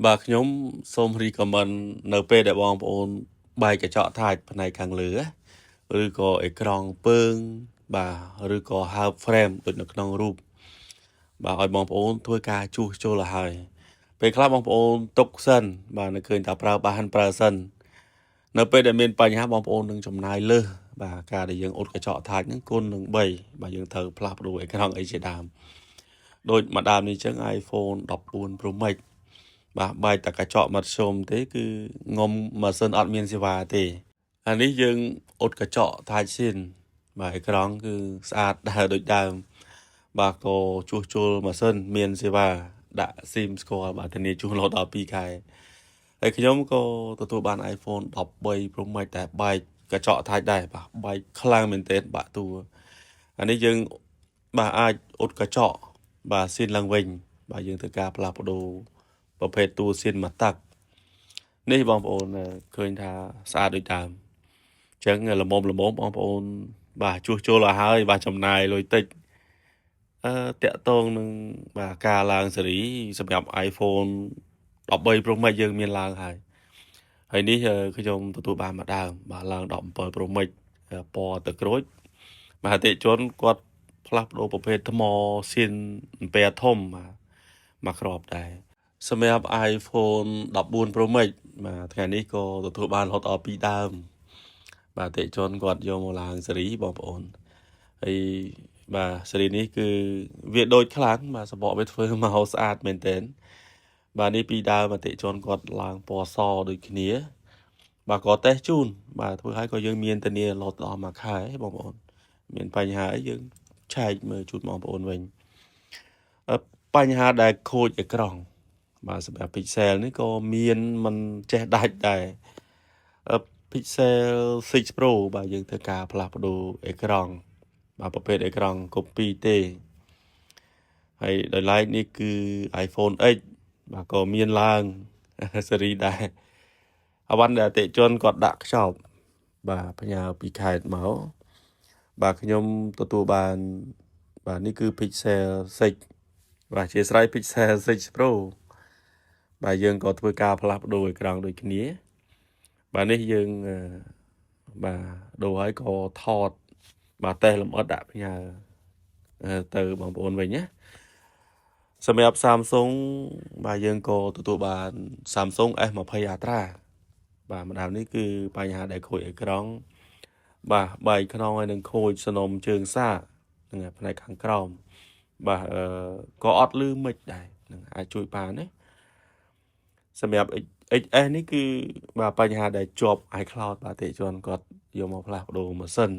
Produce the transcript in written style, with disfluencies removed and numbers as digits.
បាទខ្ញុំសូមរីកមិននៅពេលដែលបងប្អូនបែកកញ្ចក់ថាច់ផ្នែកខាងលើឬក៏អេក្រង់ពើងបាទឬក៏ហើប frame ដូចនៅក្នុងរូបបាទឲ្យបងប្អូនធ្វើការជួសជុលឲ្យហើយពេលខ្លះបងប្អូនទុកសិនបាទនៅឃើញថាប្រើបានប្រើសិននៅពេលដែលមានបញ្ហាបងប្អូននឹងចំណាយលើសបាទការដែលយើងអ៊ុតកញ្ចក់ថាច់ហ្នឹងគុណនឹង3បាទយើងត្រូវផ្លាស់ប្ដូរអេក្រង់អីជាដើមដូចម្ដងនេះអញ្ចឹង iPhone 14 Pro Max បាទបែកតែកញ្ចក់មាត់ឈុំទេគឺងុំម៉ាស៊ីនអត់មានសេវាទេអានេះយើងអ៊ុតកញ្ចក់ថាច់ស៊ីនបាទអេក្រង់គឺស្អាតដែរដូចដើមបាទក៏ជួសជុលម៉ាស៊ីនមានសេវាដាក់ស៊ីមស្គាល់បាទធានាជួសរហូតដល់2ខែហើយខ្ញុំក៏ទទួលបាន iPhone 13 Pro Max តែបែកកញ្ចក់ថាច់ដែរបាទបែកខ្លាំងមែនទែនបាក់តួអានេះយើងបាទអាចអ៊ុតកញ្ចក់បាទស៊ីនឡើងវិញបាទយើងធ្វើការផ្លាស់ប្ដូរប្រភេទតួស៊ីនមកតាក់នេះបងប្អូនឃើញថាស្អាតដូចដើមអញ្ចឹងល្មមបងប្អូនបាទជួសជុលឲ្យហើយបាទចំណាយលុយតិចតាក់ទងនឹងបាទការឡើងស៊េរីសម្រាប់ iPhone 13 Pro Max យើងមានឡើងហើយនេះខ្ញុំទទួលបានមកដើមបាទឡើង17 Pro Max ពណ៌ទឹកក្រូចបាទអតិជនគាត់ផ្លាស់ប្ដូរប្រភេទថ្មស៊ីនអំពែធំបាទមកគ្រាប់ដែរសម្រាប់ iPhone 14 Pro Max បាទថ្ងៃនេះក៏ទទួលបានរហូតដល់2ដើមបាទអតិជនគាត់យកមកឡើងស៊េរីបងប្អូនហើយបាទស៊េរីនេះគឺវាដូចខ្លាំងបាទសម្បកវាធ្វើមកស្អាតមែនទែនបាទនេះពីដើមអតិជនគាត់ឡើងពណ៌សដូចគ្នាបាទក៏តេស្តជូនបាទធ្វើឲ្យក៏យើងមានធានារហូតដល់1ខែបងប្អូនមានបញ្ហាអីយើងឆែកមើលជូនបងប្អូនវិញបញ្ហាដែលខូចអេក្រង់បាទសម្រាប់ Pixel នេះក៏មានមិនចេះដាច់ដែរPixel 6 Pro បាទយើងធ្វើការផ្លាស់ប្ដូរអេក្រង់បាទប្រភេទអេក្រង់ copy ទេហើយដោយឡែកនេះគឺ iPhone X បាទក៏មានឡើងស៊េរីដែរអវ៉ាន់ដែលអតិជនគាត់ដាក់ខ្ចប់បាទផ្ញើពីខេត្តមកបាទខ្ញុំទទួលបានបាទនេះគឺ Pixel 6បាទជាស្រ័យ Pixel 6 Pro បាទយើងក៏ធ្វើការផ្លាស់ប្ដូរអេក្រង់ដូចគ្នាបាទនេះយើងបាទដូរហើយក៏ថតបាទតេស្តលម្អិតដាក់ផ្ញើទៅបងប្អូនវិញណាសម្រាប់ Samsung បាទយើងក៏ទទួលបាន Samsung S20 Ultra បាទម្ដងនេះគឺបញ្ហាដែលខូចអេក្រង់បាទបែកខ្នងហើយនឹងខូចសំណុំជើងសាកហ្នឹងផ្នែកខាងក្រោមបាទក៏អត់លឺមិចដែរនឹងអាចជួយបានណាសម្រាប់ XS នេះគឺបាទបញ្ហាដែលជាប់ iCloud បាទទេជនគាត់យកមកផ្លាស់ប្ដូរម៉ាស៊ីន